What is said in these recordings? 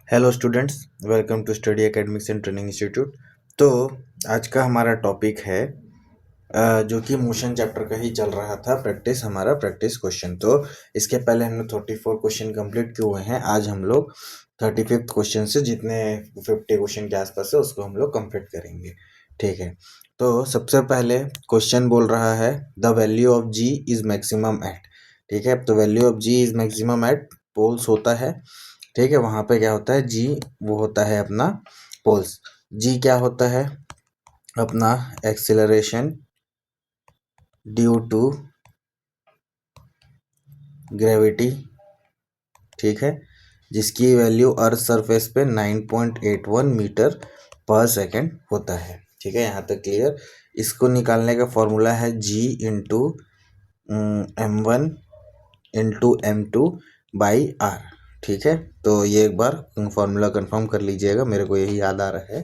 Hello students, welcome to study academics and training institute. तो आज का हमारा टॉपिक है जो कि मोशन चैप्टर का ही चल रहा था। हमारा प्रैक्टिस क्वेश्चन। तो इसके पहले हमने 34 क्वेश्चन कंप्लीट किए हुए हैं। आज हम लोग 35th क्वेश्चन से जितने 50 क्वेश्चन के आसपास है उसको हम लोग कंप्लीट करेंगे। ठीक है, तो सबसे पहले क्वेश्चन बोल रहा है the value of g is maximum at. ठीक है, तो value of g is maximum at poles होता है। ठीक है, वहाँ पे क्या होता है, जी वो होता है अपना पोल्स। जी क्या होता है, अपना एक्सेलरेशन ड्यू टू ग्रेविटी। ठीक है, जिसकी वैल्यू अर्थ सरफेस पे 9.81 मीटर पर सेकेंड होता है। ठीक है, यहाँ तक क्लियर। इसको निकालने का फॉर्मूला है G into M1 into M2 by R. ठीक है, तो ये एक बार फॉर्मूला कंफर्म कर लीजिएगा, मेरे को यही याद आ रहा है।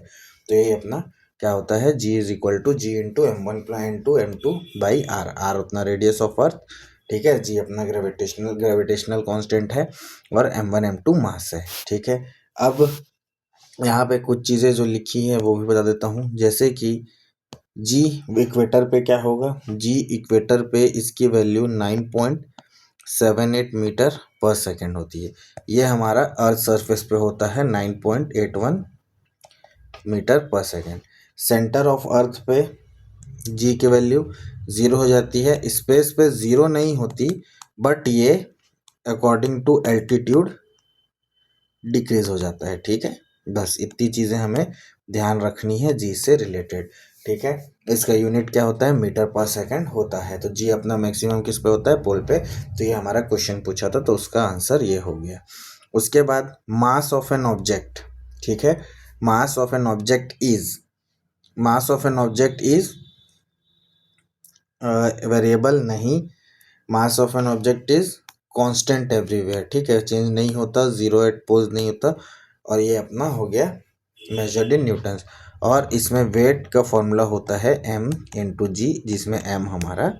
तो ये अपना क्या होता है, G is equal to G into M1 into M2 by R. R उतना रेडियस ऑफ अर्थ। ठीक है, जी अपना ग्रेविटेशनल कांस्टेंट है और M1 M2 मास है। ठीक है, अब यहाँ पे कुछ चीज़ें जो लिखी है वो भी बता देता हूँ। जैसे कि जी इक्वेटर पे क्या होगा, जी इक्वेटर पे इसकी वैल्यू 9.78 मीटर पर सेकेंड होती है। ये हमारा अर्थ सरफेस पे होता है 9.81 मीटर पर सेकेंड। सेंटर ऑफ अर्थ पे जी की वैल्यू 0 हो जाती है। स्पेस पे 0 नहीं होती, बट ये अकॉर्डिंग टू एल्टीट्यूड डिक्रीज हो जाता है। ठीक है, बस इतनी चीज़ें हमें ध्यान रखनी है जी से रिलेटेड। ठीक है, इसका यूनिट क्या होता है, मीटर पर सेकंड होता है। तो जी अपना मैक्सिमम किस पे होता है, पोल पे। तो ये हमारा क्वेश्चन पूछा था, तो उसका आंसर ये हो गया। उसके बाद मास ऑफ एन ऑब्जेक्ट। ठीक है, mass of an object is variable नहीं, mass of an object is constant everywhere. ठीक है, चेंज नहीं होता, जीरो एट पोज नहीं होता। और ये अपना हो गया मेजर्ड इन न्यूटन्स। और इसमें वेट का फॉर्मूला होता है m इंटू जी, जिसमें m हमारा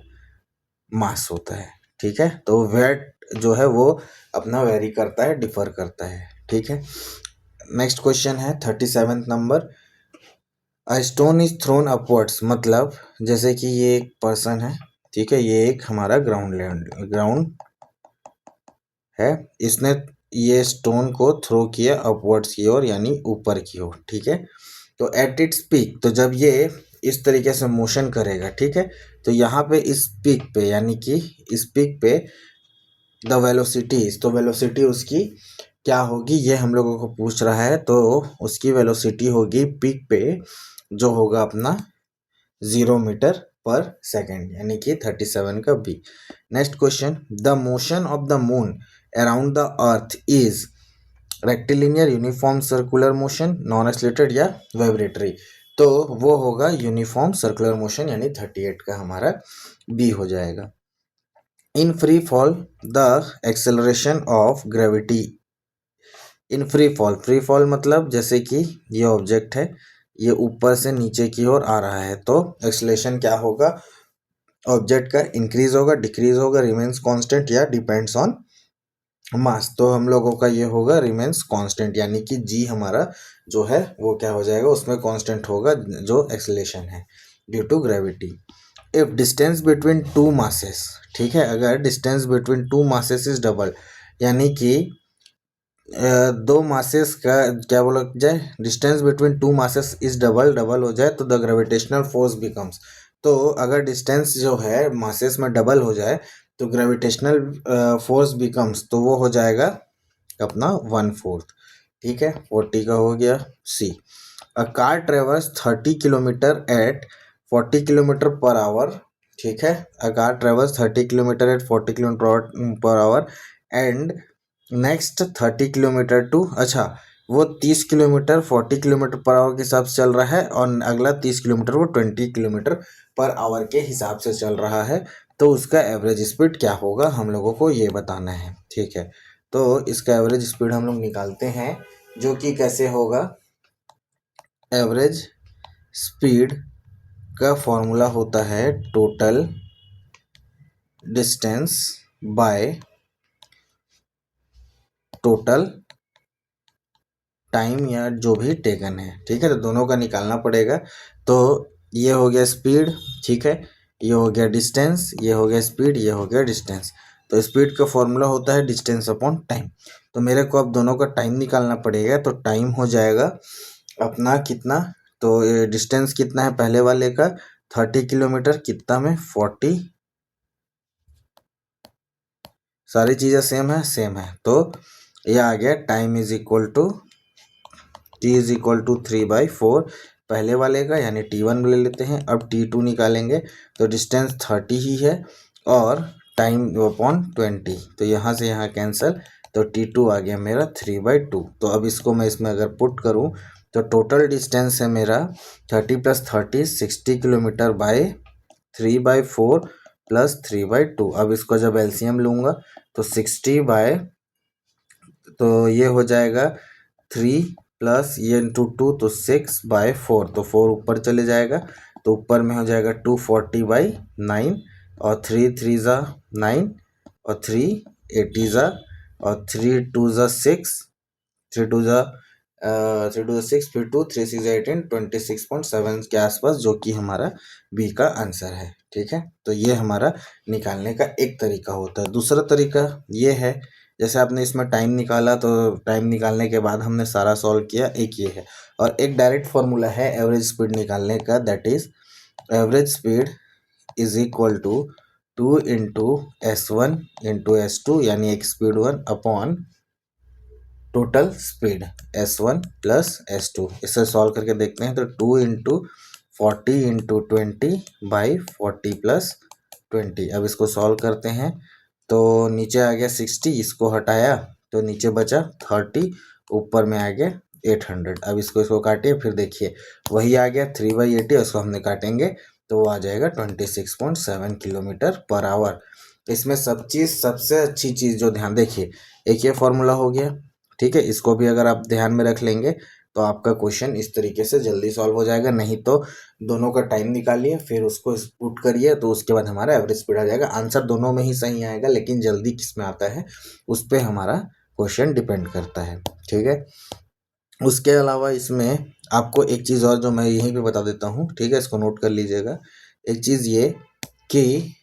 मास होता है। ठीक है, तो वेट जो है वो अपना वेरी करता है, डिफर करता है। ठीक है, नेक्स्ट क्वेश्चन है 37th number. A stone is throne upwards, मतलब जैसे कि ये एक पर्सन है। ठीक है, ये एक हमारा ग्राउंड है। इसने ये स्टोन को थ्रो किया अपवर्ड्स की ओर, यानी ऊपर की ओर। ठीक है, तो एट इट्स पीक, तो जब ये इस तरीके से मोशन करेगा, ठीक है, तो यहाँ पे इस पीक पे, यानी कि इस पीक पे द वेलोसिटी, तो वेलोसिटी उसकी क्या होगी ये हम लोगों को पूछ रहा है। तो उसकी वेलोसिटी होगी पीक पे, जो होगा अपना 0 मीटर पर सेकेंड, यानी कि 37 का B. Next question, the motion of the moon around the earth is rectilinear, uniform circular motion, non accelerated या वाइब्रेटरी। तो वो होगा यूनिफॉर्म सर्कुलर मोशन, यानी 38 का हमारा बी हो जाएगा। In free fall the acceleration of gravity, in free fall मतलब जैसे कि ये ऑब्जेक्ट है, ये ऊपर से नीचे की ओर आ रहा है, तो एक्सेलरेशन क्या होगा, ऑब्जेक्ट का इंक्रीज होगा, डिक्रीज होगा, रिमेन्स कांस्टेंट या डिपेंड्स ऑन मास। तो हम लोगों का ये होगा रिमेन्स कांस्टेंट, यानी कि जी हमारा जो है वो क्या हो जाएगा, उसमें कांस्टेंट होगा जो एक्सेलरेशन है due to gravity. If distance between two masses, ठीक है, अगर distance between two masses is double, यानी कि दो मासेस का क्या बोला जाए, distance between two masses is double हो जाए, तो द ग्रेविटेशनल फोर्स बिकम्स। तो अगर डिस्टेंस जो है मासेस में डबल हो जाए तो ग्रेविटेशनल फोर्स बिकम्स, तो वो हो जाएगा अपना 1/4। ठीक है, 40 का हो गया सी। A car traverse 30 kilometer at 40 kilometer per hour. ठीक है, a car traverse 30 kilometer at 40 kilometer per hour and next 30 kilometer to, अच्छा वो 30 किलोमीटर 40 किलोमीटर पर आवर के हिसाब से चल रहा है, और अगला 30 किलोमीटर वो 20 किलोमीटर पर आवर के हिसाब से चल रहा है। तो उसका एवरेज स्पीड क्या होगा, हम लोगों को ये बताना है। ठीक है, तो इसका एवरेज स्पीड हम लोग निकालते हैं, जो कि कैसे होगा, एवरेज स्पीड का फॉर्मूला होता है total distance by total time या जो भी टेकन है, ठीक है। तो दोनों का निकालना पड़ेगा। तो ये हो गया स्पीड, ठीक है, ये हो गया डिस्टेंस, ये हो गया स्पीड, ये हो गया डिस्टेंस। तो स्पीड का फॉर्मूला होता है डिस्टेंस अपॉन टाइम। तो मेरे को अब दोनों का टाइम निकालना पड़ेगा। तो टाइम हो जाएगा अपना कितना, तो डिस्टेंस कितना है पहले वाले का 30 किलोमीटर, कितना में 40, सारी चीज़ें सेम है, सेम है। तो ये आ गया time is equal to T is equal to 3/4 पहले वाले का, यानी T1 ले लेते हैं। अब T2 निकालेंगे तो डिस्टेंस 30 ही है और टाइम अपॉन 20, तो यहाँ से यहाँ कैंसिल, तो T2 आ गया मेरा 3/2। तो अब इसको मैं इसमें अगर पुट करूँ तो टोटल डिस्टेंस है मेरा 30 + 30 60 किलोमीटर बाय 3/4 + 3/2। अब इसको जब एलसीएम लूँगा तो 60 बाय, तो ये हो जाएगा 3 प्लस ये इंटू 2, तो 6/4, तो 4 ऊपर चले जाएगा, तो ऊपर में हो जाएगा 240/9, और 3 × 3 = 9, और 3 8 × और 3 2 = 6, 3 2 = 6, फिर 2 3 6 18 26.7 के आसपास, जो कि हमारा बी का आंसर है, ठीक है। तो ये हमारा निकालने का एक तरीका होता है। दूसरा तरीका ये है, जैसे आपने इसमें टाइम निकाला, तो टाइम निकालने के बाद हमने सारा सॉल्व किया, एक ये है। और एक डायरेक्ट फॉर्मूला है एवरेज स्पीड निकालने का, that is average speed is equal to 2 × S1 × S2, यानी एक speed 1 upon total speed S1 + S2। इसे सॉल्व करके देखते हैं। तो 2 × 40 × 20/40 + 20। अब इसको सॉल्व करते हैं तो नीचे आ गया 60, इसको हटाया तो नीचे बचा 30, ऊपर में आ गया 800। अब इसको काटिए, फिर देखिए वही आ गया 3/80, उसको हमने काटेंगे तो वो आ जाएगा 26.7 km/h। इसमें सबसे अच्छी चीज़ जो ध्यान देखिए, एक ये फॉर्मूला हो गया, ठीक है। इसको भी अगर आप ध्यान में रख लेंगे तो आपका क्वेश्चन इस तरीके से जल्दी सॉल्व हो जाएगा। नहीं तो दोनों का टाइम निकालिए, फिर उसको पुट करिए, तो उसके बाद हमारा एवरेज स्पीड आ जाएगा। आंसर दोनों में ही सही आएगा, लेकिन जल्दी किस में आता है उस पर हमारा क्वेश्चन डिपेंड करता है, ठीक है। उसके अलावा इसमें आपको एक चीज़ और जो मैं यहीं पे बता देता हूँ, ठीक है, इसको नोट कर लीजिएगा। एक चीज़ ये कि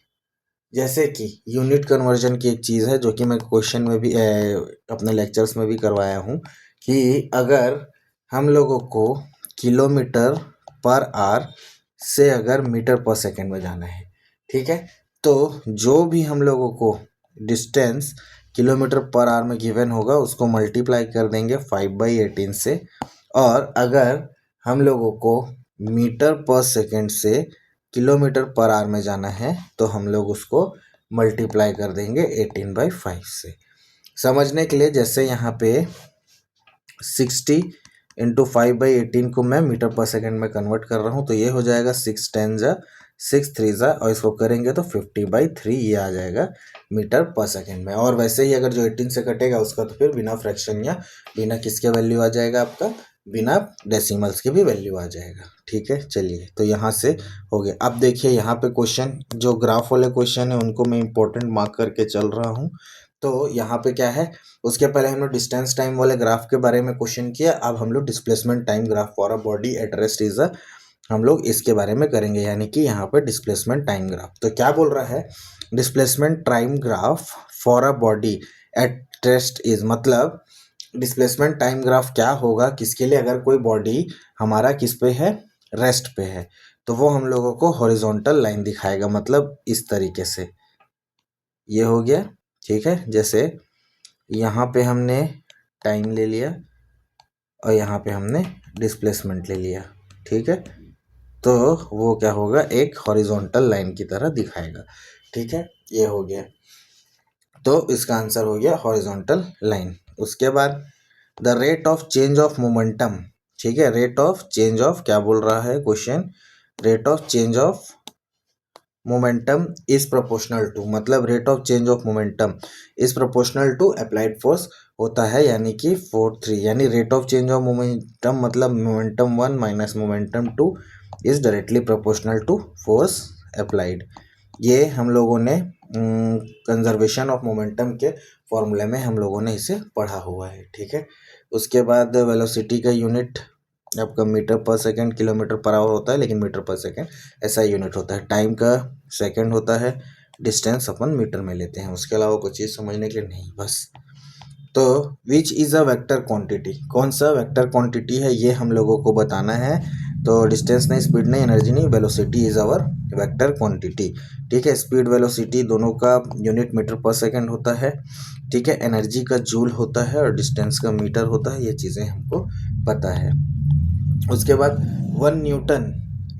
जैसे कि यूनिट कन्वर्जन की एक चीज़ है, जो कि मैं क्वेश्चन में भी अपने लेक्चर्स में भी करवाया हूँ, कि अगर हम लोगों को km/h से अगर मीटर/सेकंड में जाना है, ठीक है, तो जो भी हम लोगों को डिस्टेंस km/h में गिवन होगा उसको मल्टीप्लाई कर देंगे 5/18 से। और अगर हम लोगों को मीटर/सेकंड से km/h में जाना है तो हम लोग उसको मल्टीप्लाई कर देंगे 18/5 से। समझने के लिए, जैसे यहाँ पे 60 × 5/18 को मैं मीटर/सेकंड में कन्वर्ट कर रहा हूँ, तो ये हो जाएगा 6 10 × 6 3 ज़ा, और इसको करेंगे तो 50/3 ये आ जाएगा मीटर/सेकंड में। और वैसे ही अगर जो 18 से कटेगा उसका तो फिर बिना फ्रैक्शन या बिना किसके वैल्यू आ जाएगा, आपका बिना डेसिमल्स के भी वैल्यू आ जाएगा, ठीक है। चलिए, तो यहाँ से हो गया। अब देखिए यहाँ पे क्वेश्चन, जो ग्राफ वाले क्वेश्चन है उनको मैं इंपॉर्टेंट मार्क करके चल रहा हूँ। तो यहाँ पे क्या है, उसके पहले हम लोग डिस्टेंस टाइम वाले ग्राफ के बारे में क्वेश्चन किया, अब हम लोग displacement time graph for a body at rest is a, हम लोग इसके बारे में करेंगे, यानी कि यहाँ पे डिस्प्लेसमेंट टाइम ग्राफ। तो क्या बोल रहा है, displacement time graph for a body at rest is, मतलब डिस्प्लेसमेंट टाइम ग्राफ क्या होगा किसके लिए, अगर कोई बॉडी हमारा किस पे है, रेस्ट पे है, तो वो हम लोगों को हॉरिजॉन्टल लाइन दिखाएगा, मतलब इस तरीके से ये हो गया, ठीक है। जैसे यहाँ पे हमने टाइम ले लिया और यहाँ पे हमने डिस्प्लेसमेंट ले लिया, ठीक है, तो वो क्या होगा, एक हॉरिजॉन्टल लाइन की तरह दिखाएगा, ठीक है। ये हो गया, तो इसका आंसर हो गया हॉरिजॉन्टल लाइन। उसके बाद the rate of change of momentum, ठीक है, रेट ऑफ चेंज ऑफ क्या बोल रहा है question, rate of change of momentum is proportional to, मतलब rate of change of momentum is proportional to applied force होता है, यानी कि 4 3, यानी rate of change of momentum मतलब momentum 1 minus momentum 2 is directly proportional to force applied. ये हम लोगों ने कंजर्वेशन ऑफ मोमेंटम के फॉर्मूले में हम लोगों ने इसे पढ़ा हुआ है, ठीक है। उसके बाद वेलोसिटी का यूनिट आपका मीटर पर सेकंड, किलोमीटर पर आवर होता है, लेकिन मीटर पर सेकंड ऐसा यूनिट होता है। टाइम का सेकंड होता है, डिस्टेंस अपन मीटर में लेते हैं। उसके अलावा कोई चीज़ समझने के लिए नहीं, बस। तो which is a vector quantity, कौन सा वेक्टर क्वांटिटी है ये हम लोगों को बताना है। तो डिस्टेंस नहीं, स्पीड नहीं, एनर्जी नहीं, velocity is our vector quantity. ठीक है, स्पीड वेलोसिटी दोनों का यूनिट मीटर पर सेकंड होता है। ठीक है, एनर्जी का जूल होता है और डिस्टेंस का मीटर होता है, ये चीज़ें हमको पता है। उसके बाद 1 न्यूटन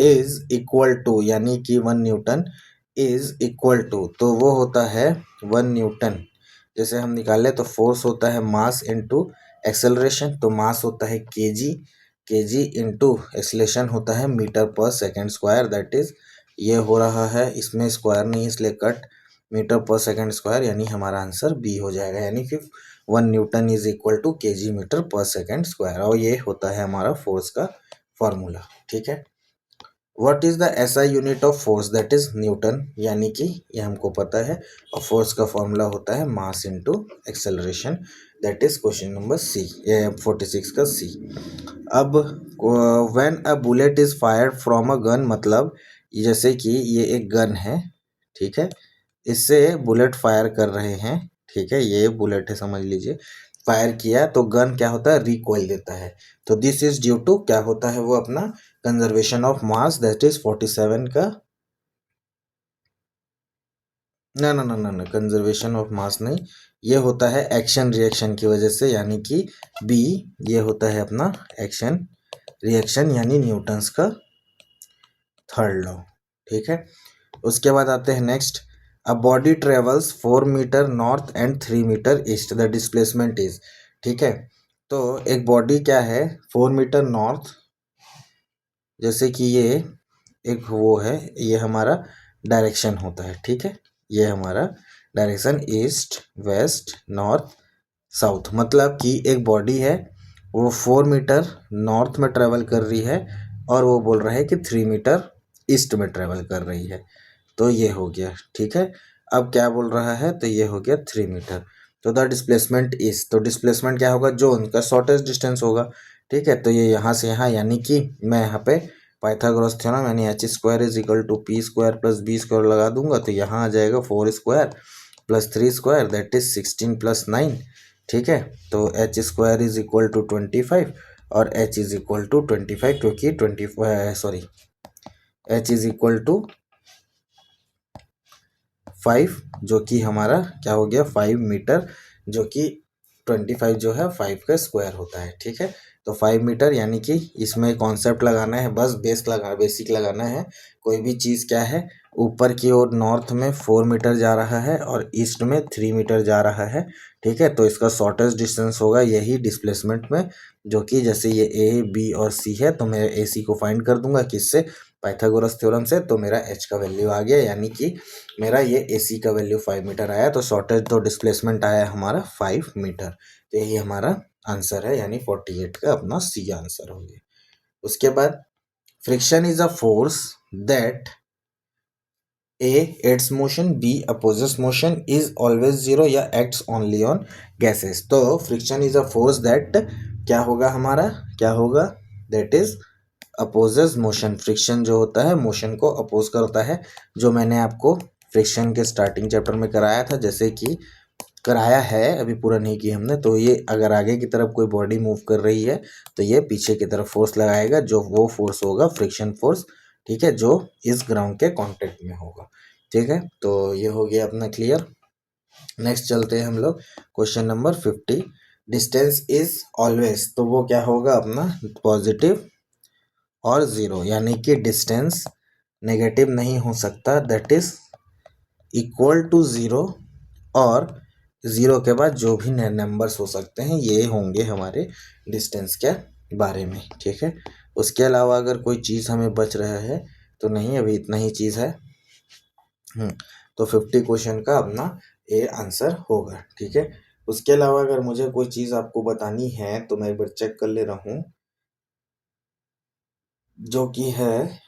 इज इक्वल टू, यानी कि 1 न्यूटन इज इक्वल टू, तो वो होता है 1 न्यूटन। जैसे हम निकालें तो फोर्स होता है मास इनटू एक्सेलरेशन, तो मास होता है केजी, केजी इनटू एक्सेलरेशन होता है मीटर पर सेकंड स्क्वायर। दैट इज ये हो रहा है, इसमें स्क्वायर नहीं इसलिए कट, मीटर पर सेकंड स्क्वायर, यानी हमारा आंसर बी हो जाएगा। यानी कि 1 newton is equal to kg metre पर सेकंड स्क्वायर, और ये होता है हमारा फोर्स का फॉर्मूला। ठीक है, what is the SI unit of force, that is Newton, यानी कि ये हमको पता है। और फोर्स का फॉर्मूला होता है mass into acceleration. That is question number C, ये 46 का सी। अब when a bullet is fired from a gun, मतलब जैसे कि ये एक गन है, ठीक है, इससे बुलेट फायर कर रहे हैं। ठीक है, ये बुलेट है समझ लीजिए, फायर किया तो गन क्या होता है, रिकॉइल देता है। तो दिस इज ड्यू टू क्या होता है वो अपना conservation of mass, that is 47 का, ना ना ना ना ना, कंजर्वेशन ऑफ मास नहीं, ये होता है एक्शन रिएक्शन की वजह से, यानी कि बी, ये होता है अपना एक्शन रिएक्शन, यानी न्यूटन्स का थर्ड लॉ। ठीक है, उसके बाद आते हैं next. A body travels 4 metre north and 3 metre east, the displacement is. ठीक है, तो एक बॉडी क्या है, 4 मीटर नॉर्थ, जैसे कि ये एक वो है, ये हमारा डायरेक्शन होता है। ठीक है, ये हमारा direction east west north south, मतलब कि एक बॉडी है वो 4 मीटर नॉर्थ में ट्रेवल कर रही है और वो बोल रहा है कि 3 मीटर ईस्ट में ट्रेवल कर रही है। तो ये हो गया। ठीक है, अब क्या बोल रहा है, तो ये हो गया 3 मीटर। तो द डिस्प्लेसमेंट इज, तो डिस्प्लेसमेंट क्या होगा, जो उनका शॉर्टेस्ट डिस्टेंस होगा। ठीक है, तो ये यहाँ से यहाँ, यानी कि मैं यहाँ पे पाइथागोरस थ्योरम यानी H square is equal to P square plus B square लगा दूंगा, तो यहाँ आ जाएगा 4 square plus 3 square, that is 16 plus 9। ठीक है, तो H square is equal to 25 और एच इज इक्वल टू 25, क्योंकि 5, जो कि हमारा क्या हो गया 5 मीटर, जो कि 25 जो है 5 का स्क्वायर होता है। ठीक है, तो 5 मीटर, यानी कि इसमें कॉन्सेप्ट लगाना है, बस बेसिक लगाना है। कोई भी चीज़ क्या है, ऊपर की ओर नॉर्थ में 4 मीटर जा रहा है और ईस्ट में 3 मीटर जा रहा है। ठीक है, तो इसका शॉर्टेस्ट डिस्टेंस होगा यही डिस्प्लेसमेंट में, जो कि जैसे ये ए बी और सी है, तो मैं ए सी को फाइंड कर दूंगा किससे, पाइथागोरस थ्योरम से। तो मेरा एच का वैल्यू आ गया, यानी कि मेरा ये ए सी का वैल्यू 5 मीटर आया, तो शॉर्टेज तो डिस्प्लेसमेंट आया हमारा 5 मीटर। तो यही हमारा आंसर है, यानी 48 का अपना सी आंसर हो गया। उसके बाद friction is a force that A aids motion, B opposes motion, is always zero या एक्ट्स ओनली ऑन गैसेस। तो friction is a force that क्या होगा हमारा, क्या होगा, that is opposes motion. Friction जो होता है मोशन को अपोज करता है, जो मैंने आपको फ्रिक्शन के स्टार्टिंग चैप्टर में कराया था, जैसे कि कराया है, अभी पूरा नहीं किया हमने। तो ये अगर आगे की तरफ कोई बॉडी मूव कर रही है तो ये पीछे की तरफ फोर्स लगाएगा, जो वो फोर्स होगा फ्रिक्शन फोर्स। ठीक है, जो इस ग्राउंड के कांटेक्ट में होगा। ठीक है, तो ये हो गया अपना क्लियर। नेक्स्ट चलते हैं हम लोग question number 50। Distance is always, तो वो क्या होगा अपना पॉजिटिव और ज़ीरो, यानी कि डिस्टेंस नेगेटिव नहीं हो सकता, that is equal to zero, और ज़ीरो के बाद जो भी नंबर्स हो सकते हैं ये होंगे हमारे डिस्टेंस के बारे में। ठीक है, उसके अलावा अगर कोई चीज़ हमें बच रहा है तो नहीं, अभी इतना ही चीज़ है। तो 50 क्वेश्चन का अपना ये आंसर होगा। ठीक है, उसके अलावा अगर मुझे कोई चीज़ आपको बतानी है तो मैं एक बार चेक कर ले रहा हूँ, जो कि है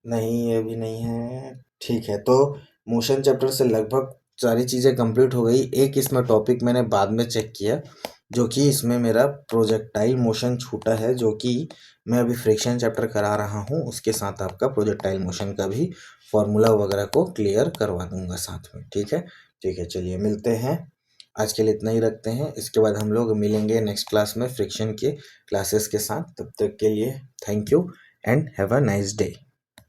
नहीं, ये भी नहीं है। ठीक है, तो मोशन चैप्टर से लगभग सारी चीज़ें कंप्लीट हो गई। एक इसमें टॉपिक मैंने बाद में चेक किया, जो कि इसमें मेरा प्रोजेक्टाइल मोशन छूटा है, जो कि मैं अभी फ्रिक्शन चैप्टर करा रहा हूँ, उसके साथ आपका प्रोजेक्टाइल मोशन का भी फॉर्मूला वगैरह को क्लियर करवा दूंगा साथ में। ठीक है, ठीक है, चलिए मिलते हैं। आज के लिए इतना ही रखते हैं, इसके बाद हम लोग मिलेंगे नेक्स्ट क्लास में फ्रिक्शन के क्लासेस के साथ। तब तक के लिए thank you and have a nice day.